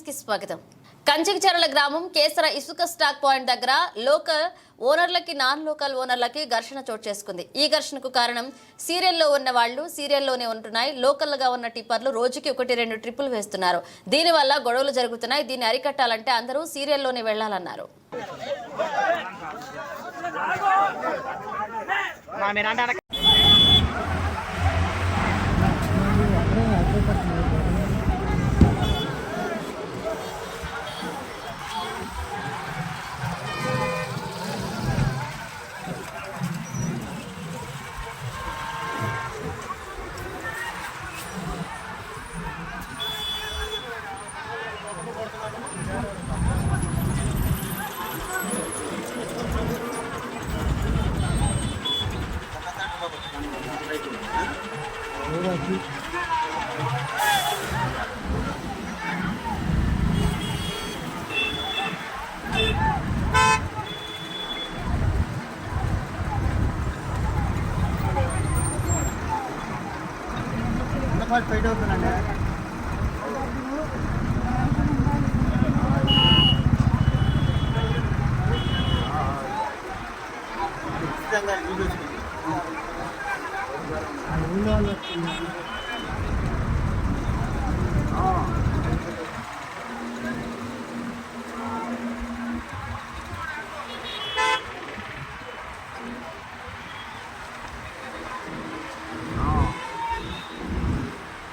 కి స్వాగతం. కంచికచర్ల గ్రామం కేసర ఇసుక స్టాక్ పాయింట్ దగ్గర లోకల్ ఓనర్లకి నాన్ లోకల్ ఓనర్లకి ఘర్షణ చోటు చేసుకుంది. ఈ ఘర్షణకు కారణం సీరియల్లో ఉన్న వాళ్ళు సీరియల్లోనే ఉంటున్నాయి. లోకల్ గా ఉన్న టిప్పర్లు రోజుకి 1-2 ట్రిప్పులు వేస్తున్నారు. దీనివల్ల గొడవలు జరుగుతున్నాయి. దీన్ని అరికట్టాలంటే అందరూ సీరియల్లోనే వెళ్లాలన్నారు. ఫైట్ అవుతుందండి.